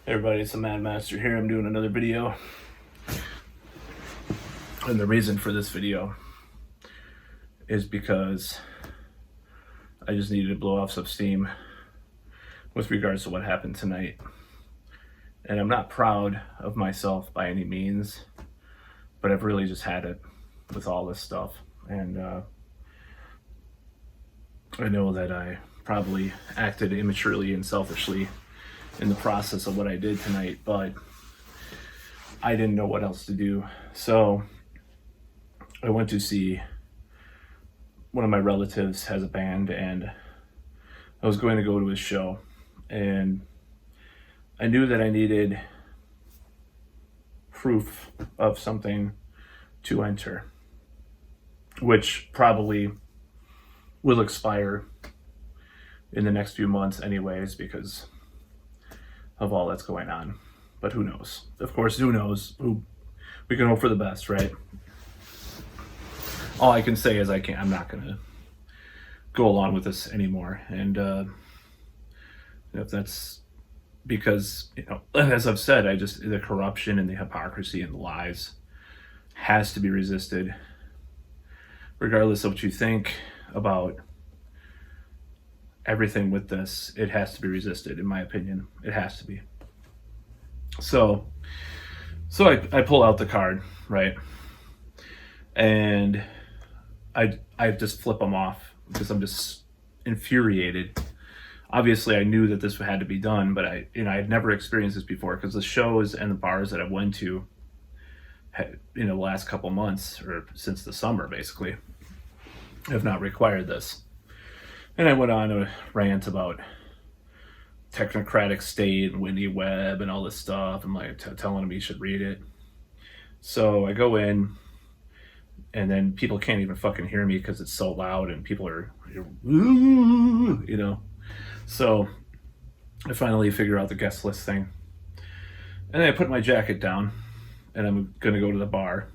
Hey everybody, it's the Mad Master here. I'm doing another video. And the reason for this video is because I just needed to blow off some steam with regards to what happened tonight. And I'm not proud of myself by any means, but I've really just had it with all this stuff. And I know that I probably acted immaturely and selfishly in the process of what I did tonight, but I didn't know what else to do. So I went to see one of my relatives has a band, and I was going to go to his show, and I knew that I needed proof of something to enter, which probably will expire in the next few months anyways because of all that's going on. But who knows? Of course, who knows? We can hope for the best, right? All I can say is I'm not gonna go along with this anymore. And if that's because, as I've said, the corruption and the hypocrisy and the lies has to be resisted, regardless of what you think about everything with this. It has to be resisted, in my opinion. It has to be. So I pull out the card, right? And I just flip them off because I'm just infuriated. Obviously, I knew that this had to be done, but I had never experienced this before because the shows and the bars that I went to, the last couple months or since the summer, basically, have not required this. And I went on a rant about technocratic state and Whitney Webb and all this stuff. I'm like telling him he should read it. So I go in, and then people can't even fucking hear me because it's so loud, and people are, So I finally figure out the guest list thing. And then I put my jacket down, and I'm going to go to the bar.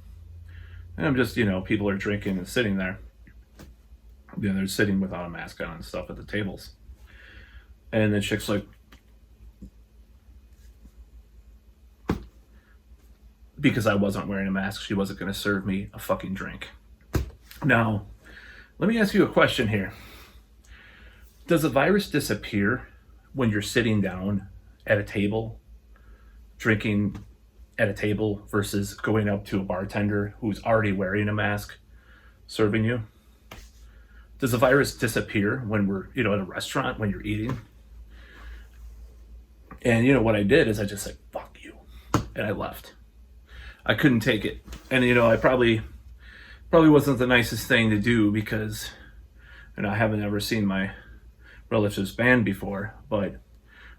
And I'm just, people are drinking and sitting there. They're sitting without a mask on and stuff at the tables. And the chick's like, because I wasn't wearing a mask, she wasn't going to serve me a fucking drink. Now, let me ask you a question here. Does the virus disappear when you're sitting down at a table, drinking at a table, versus going up to a bartender who's already wearing a mask, serving you? Does the virus disappear when we're, at a restaurant when you're eating? And what I did is I just said, fuck you. And I left. I couldn't take it. And, I probably wasn't the nicest thing to do because, I haven't ever seen my relative's band before, but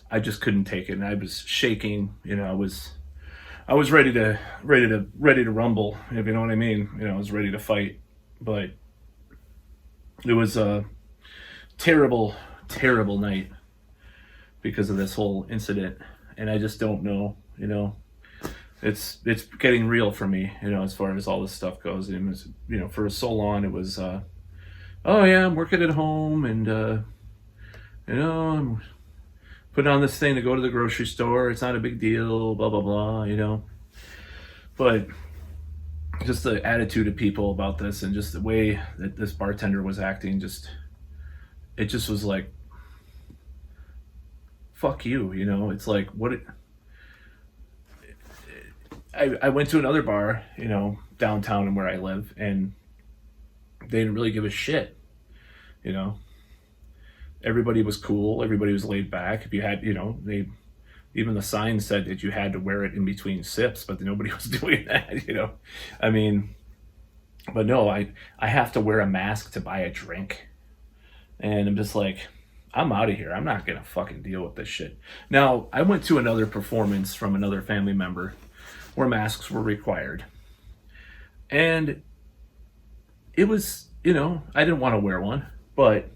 I just couldn't take it. And I was shaking, I was ready to rumble, if you know what I mean. I was ready to fight, but it was a terrible, terrible night because of this whole incident. And I just don't know, it's getting real for me, as far as all this stuff goes. And it was, for so long it was, oh yeah, I'm working at home, and, I'm putting on this thing to go to the grocery store. It's not a big deal, blah, blah, blah, But just the attitude of people about this, and just the way that this bartender was acting, it just was like, fuck you, it's like, what I went to another bar, downtown and where I live, and they didn't really give a shit, everybody was cool, everybody was laid back. If you had, even the sign said that you had to wear it in between sips, but nobody was doing that, But no, I have to wear a mask to buy a drink. And I'm just like, I'm out of here. I'm not going to fucking deal with this shit. Now, I went to another performance from another family member where masks were required. And it was, I didn't want to wear one, but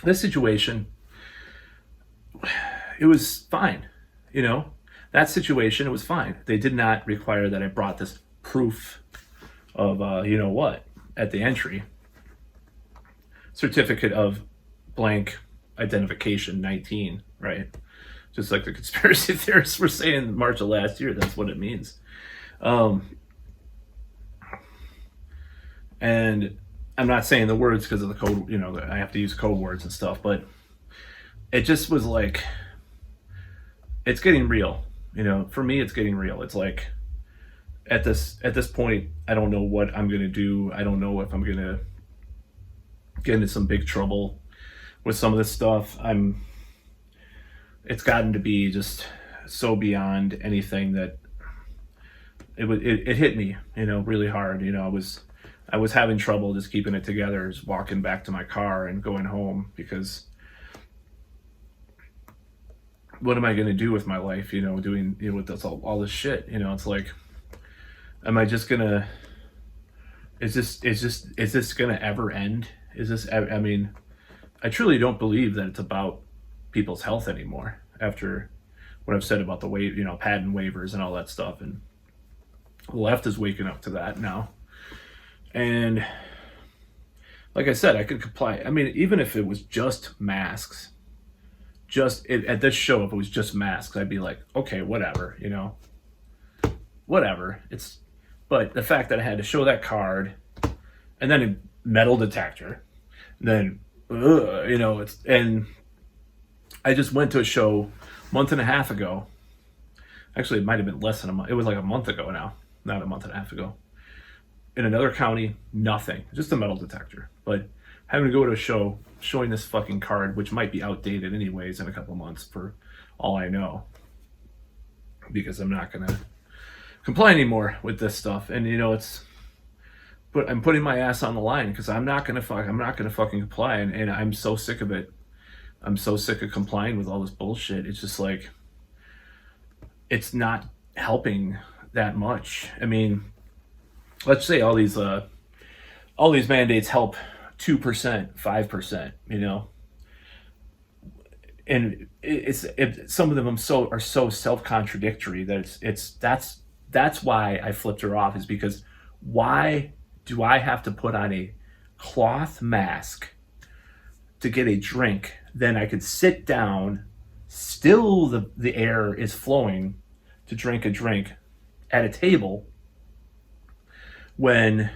this situation, it was fine, that situation, it was fine. They did not require that I brought this proof of, at the entry, certificate of blank identification 19, right? just like the conspiracy theorists were saying in March of last year. That's what it means. And I'm not saying the words because of the code, you know, I have to use code words and stuff, but it just was like, it's getting real. You know, for me, it's getting real. It's like, at this point, I don't know what I'm going to do. I don't know if I'm going to get into some big trouble with some of this stuff. It's gotten to be just so beyond anything that it hit me, you know, really hard. You know, I was having trouble just keeping it together, just walking back to my car and going home, because what am I going to do with my life, you know, doing, you know, with this, all this shit, you know? It's like, am I just gonna, is this gonna ever end? I mean, I truly don't believe that it's about people's health anymore after what I've said about the you know, patent waivers and all that stuff. And the left is waking up to that now. And like I said, I could comply. I mean, even if it was just masks, at this show, if it was just masks, I'd be like, okay, whatever, you know, whatever. But the fact that I had to show that card, and then a metal detector, then, you know, and I just went to a show a month and a half ago. Actually, it might have been less than a month. It was like a month ago now, not a month and a half ago. In another county, nothing, just a metal detector. But having to go to a show, showing this fucking card, which might be outdated anyways in a couple months for all I know, because I'm not gonna comply anymore with this stuff. And you know, but I'm putting my ass on the line because I'm not gonna fucking comply, and I'm so sick of it. I'm so sick of complying with all this bullshit. It's just like, it's not helping that much. I mean, let's say all these mandates help 2%, 5%, you know, and some of them are so self-contradictory that that's why I flipped her off, is because why do I have to put on a cloth mask to get a drink? Then I could sit down, still the air is flowing, to drink a drink at a table, when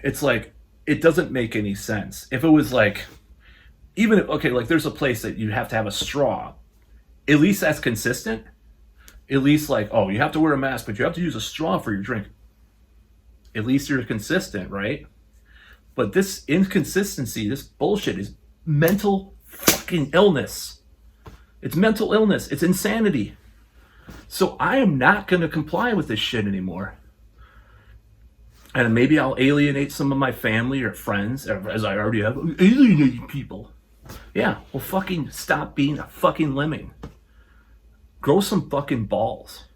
it's like, it doesn't make any sense. If it was like, okay, like there's a place that you have to have a straw, at least that's consistent. At least like, oh, you have to wear a mask, but you have to use a straw for your drink. At least you're consistent, right? But this inconsistency, this bullshit, is mental fucking illness. It's mental illness. It's insanity. So I am not going to comply with this shit anymore. And maybe I'll alienate some of my family or friends, as I already have. Alienating people. Yeah, well, fucking stop being a fucking lemming. Grow some fucking balls.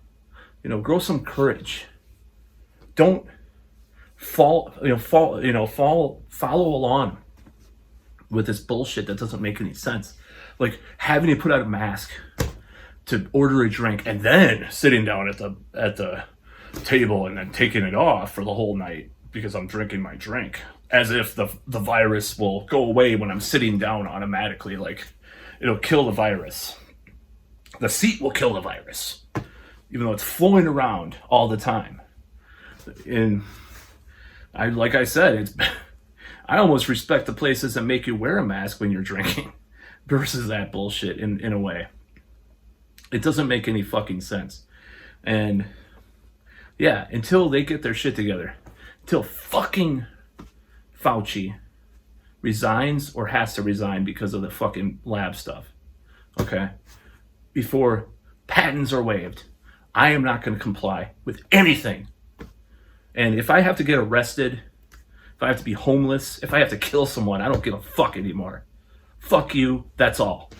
You know, grow some courage. Don't follow along with this bullshit that doesn't make any sense. Like having to put out a mask to order a drink and then sitting down at the table and then taking it off for the whole night because I'm drinking my drink, as if the virus will go away when I'm sitting down automatically. Like, it'll kill the virus. The seat will kill the virus, even though it's flowing around all the time. And like I said, I almost respect the places that make you wear a mask when you're drinking versus that bullshit in a way. It doesn't make any fucking sense. And yeah, until they get their shit together, until fucking Fauci resigns or has to resign because of the fucking lab stuff, okay? Before patents are waived, I am not going to comply with anything. And if I have to get arrested, if I have to be homeless, if I have to kill someone, I don't give a fuck anymore. Fuck you, that's all.